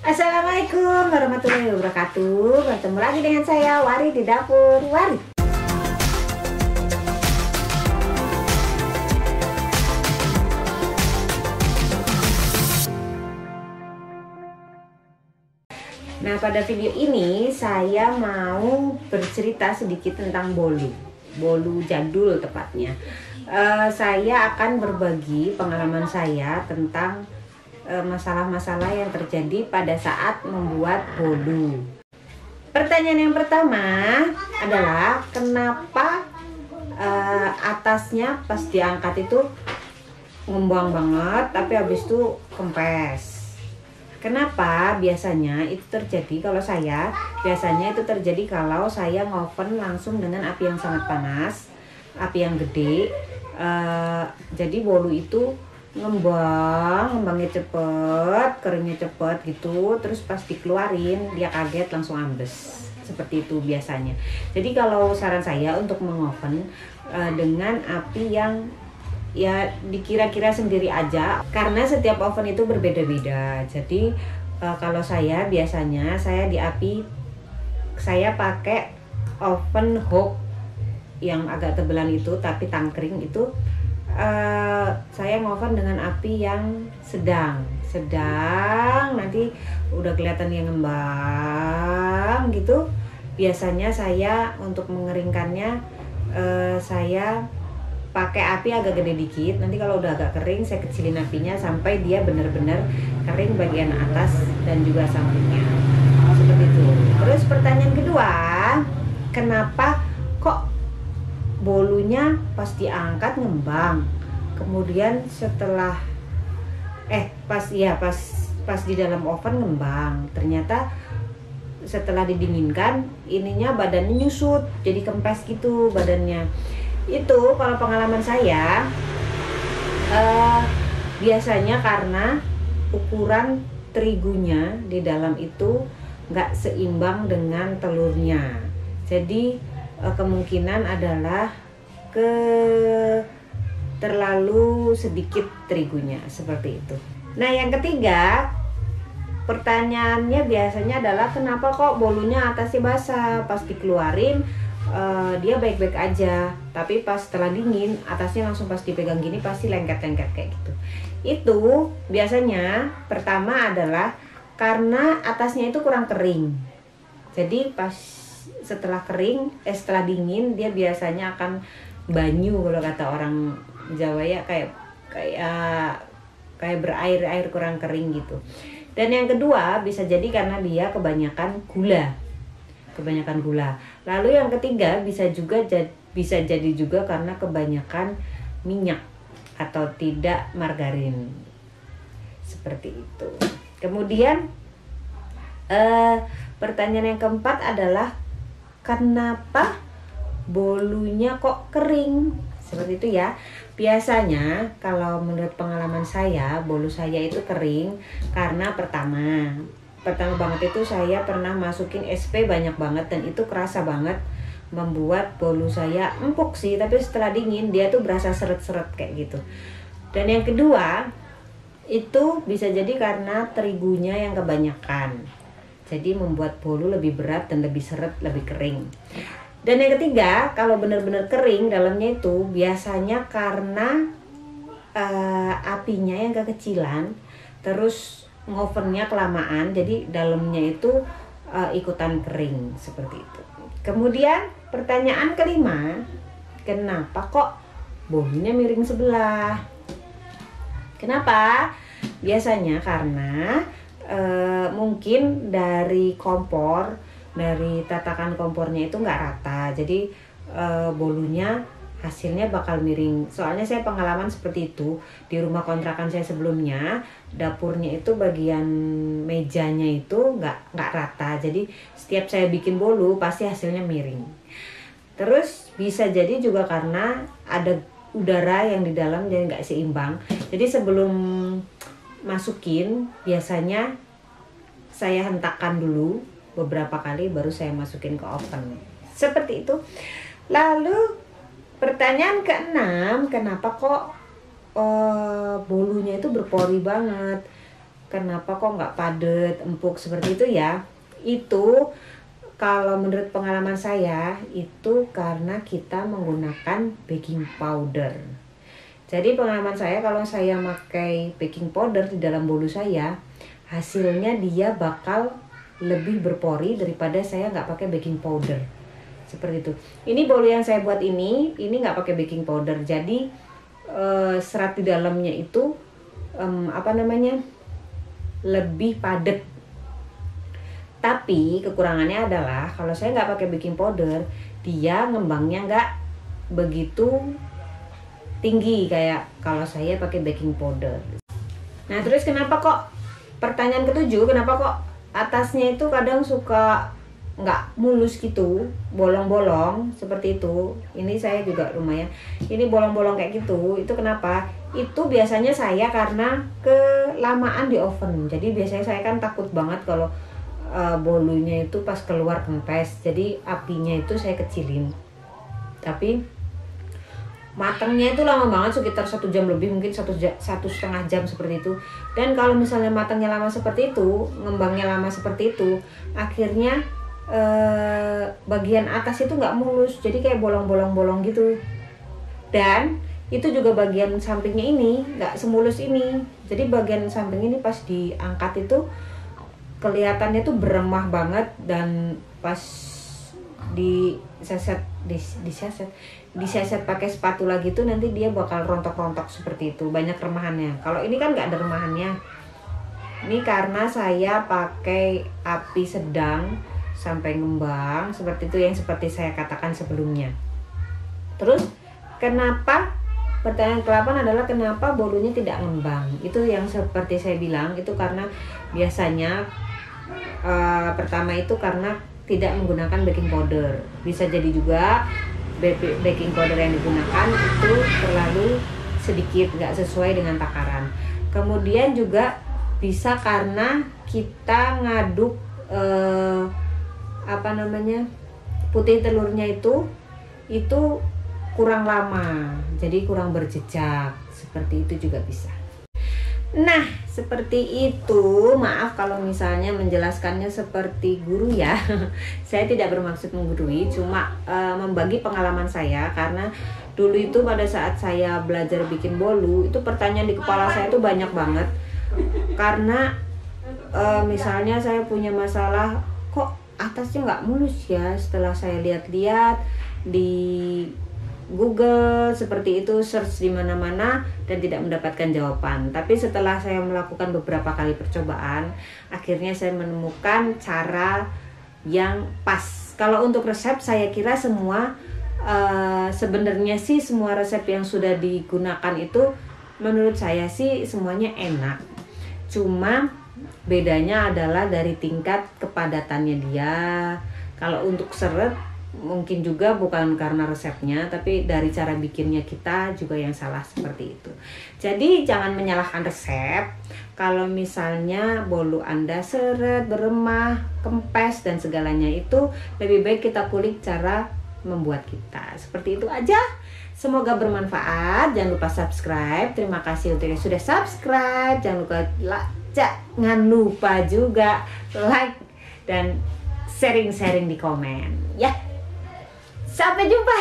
Assalamualaikum warahmatullahi wabarakatuh. Bertemu lagi dengan saya Wari di dapur Wari. Nah, pada video ini saya mau bercerita sedikit tentang bolu jadul tepatnya. Saya akan berbagi pengalaman saya tentang masalah-masalah yang terjadi pada saat membuat bolu. Pertanyaan yang pertama adalah kenapa atasnya pas diangkat itu ngembang banget tapi habis itu kempes. Kenapa biasanya itu terjadi? Kalau saya biasanya itu terjadi kalau saya ngoven langsung dengan api yang sangat panas, api yang gede. Jadi bolu itu ngembangnya cepet, keringnya cepet gitu. Terus pas dikeluarin dia kaget langsung ambes. Seperti itu biasanya. Jadi kalau saran saya untuk mengoven dengan api yang ya dikira-kira sendiri aja, karena setiap oven itu berbeda-beda. Jadi kalau saya biasanya saya pakai oven hob yang agak tebelan itu tapi tangkring itu. Saya ngoven dengan api yang sedang nanti udah kelihatan yang ngembang gitu. Biasanya saya untuk mengeringkannya saya pakai api agak gede dikit. Nanti kalau udah agak kering saya kecilin apinya sampai dia benar-benar kering bagian atas dan juga sampingnya. Seperti itu. Terus pertanyaan kedua, kenapa kok bolunya pas diangkat ngembang, kemudian setelah pas di dalam oven ngembang, ternyata setelah didinginkan ininya badannya nyusut jadi kempes gitu badannya. Itu kalau pengalaman saya biasanya karena ukuran terigunya di dalam itu nggak seimbang dengan telurnya. Jadi kemungkinan adalah terlalu sedikit terigunya, seperti itu. Nah, yang ketiga, pertanyaannya biasanya adalah kenapa kok bolunya atasnya basah, pas dikeluarin dia baik-baik aja, tapi pas setelah dingin atasnya langsung pas dipegang gini pasti lengket-lengket kayak gitu. Itu biasanya pertama adalah karena atasnya itu kurang kering. Jadi pas setelah dingin dia biasanya akan banyu, kalau kata orang Jawa ya, kayak berair kurang kering gitu. Dan yang kedua bisa jadi karena dia kebanyakan gula. Lalu yang ketiga bisa jadi juga karena kebanyakan minyak atau tidak margarin. Seperti itu. Kemudian pertanyaan yang keempat adalah kenapa bolunya kok kering? Seperti itu ya. Biasanya kalau menurut pengalaman saya, bolu saya itu kering karena pertama banget itu saya pernah masukin SP banyak banget dan itu kerasa banget membuat bolu saya empuk sih, tapi setelah dingin dia tuh berasa seret-seret kayak gitu. Dan yang kedua itu bisa jadi karena terigunya yang kebanyakan, jadi membuat bolu lebih berat dan lebih seret, lebih kering. Dan yang ketiga, kalau benar-benar kering dalamnya itu biasanya karena apinya yang kekecilan, terus ngovennya kelamaan, jadi dalamnya itu ikutan kering seperti itu. Kemudian pertanyaan kelima, kenapa kok bolunya miring sebelah? Kenapa? Biasanya karena mungkin dari tatakan kompornya itu nggak rata, jadi bolunya hasilnya bakal miring. Soalnya saya pengalaman seperti itu di rumah kontrakan saya sebelumnya, dapurnya itu bagian mejanya itu nggak rata, jadi setiap saya bikin bolu pasti hasilnya miring. Terus bisa jadi juga karena ada udara yang di dalam jadi nggak seimbang, jadi sebelum masukin biasanya saya hentakkan dulu beberapa kali baru saya masukin ke oven. Seperti itu. Lalu pertanyaan keenam, kenapa kok bolunya itu berpori banget? kenapa kok nggak padat, empuk seperti itu ya. Itu kalau menurut pengalaman saya itu karena kita menggunakan baking powder. Jadi pengalaman saya kalau saya pakai baking powder di dalam bolu saya, hasilnya dia bakal lebih berpori daripada saya nggak pakai baking powder. Seperti itu. Ini bolu yang saya buat ini nggak pakai baking powder. Jadi serat di dalamnya itu lebih padat. Tapi kekurangannya adalah kalau saya nggak pakai baking powder, dia ngembangnya nggak begitu tinggi kayak kalau saya pakai baking powder. Nah terus kenapa kok, pertanyaan ketujuh, kenapa kok atasnya itu kadang suka nggak mulus gitu, bolong-bolong seperti itu. Ini saya juga lumayan, ini bolong-bolong kayak gitu. Itu kenapa? Itu biasanya saya karena kelamaan di oven. Jadi biasanya saya kan takut banget kalau bolunya itu pas keluar kempes. Jadi apinya itu saya kecilin. Tapi matangnya itu lama banget, sekitar 1 jam lebih, mungkin 1,5 jam seperti itu. Dan kalau misalnya matangnya lama seperti itu, ngembangnya lama seperti itu, akhirnya bagian atas itu nggak mulus, jadi kayak bolong-bolong gitu. Dan itu juga bagian sampingnya ini nggak semulus ini. Jadi bagian samping ini pas diangkat itu kelihatannya tuh beremah banget, dan pas diseset pakai spatula gitu nanti dia bakal rontok-rontok seperti itu, banyak remahannya. Kalau ini kan nggak ada remahannya. Ini karena saya pakai api sedang sampai ngembang seperti itu, yang seperti saya katakan sebelumnya. Terus kenapa, pertanyaan ke-8 adalah kenapa bolunya tidak ngembang? Itu yang seperti saya bilang, itu karena biasanya pertama itu karena tidak menggunakan baking powder. Bisa jadi juga baking powder yang digunakan itu terlalu sedikit, nggak sesuai dengan takaran. Kemudian juga bisa karena kita ngaduk putih telurnya itu kurang lama, jadi kurang berjejak, seperti itu juga bisa. Nah seperti itu, maaf kalau misalnya menjelaskannya seperti guru ya. Saya tidak bermaksud menggurui, cuma membagi pengalaman saya. Karena dulu itu pada saat saya belajar bikin bolu, itu pertanyaan di kepala saya itu banyak banget. Karena misalnya saya punya masalah, kok atasnya nggak mulus ya. Setelah saya lihat-lihat di Google seperti itu, search di mana-mana dan tidak mendapatkan jawaban. Tapi setelah saya melakukan beberapa kali percobaan, akhirnya saya menemukan cara yang pas. Kalau untuk resep, saya kira semua sebenarnya sih semua resep yang sudah digunakan itu menurut saya sih semuanya enak. Cuma bedanya adalah dari tingkat kepadatannya dia. Kalau untuk seret mungkin juga bukan karena resepnya, tapi dari cara bikinnya kita juga yang salah seperti itu. Jadi jangan menyalahkan resep. Kalau misalnya bolu Anda seret, beremah, kempes dan segalanya, itu lebih baik kita kulik cara membuat kita. Seperti itu aja. Semoga bermanfaat. Jangan lupa subscribe. Terima kasih untuk yang sudah subscribe. Jangan lupa juga like dan sharing-sharing di komen ya. Sampai jumpa.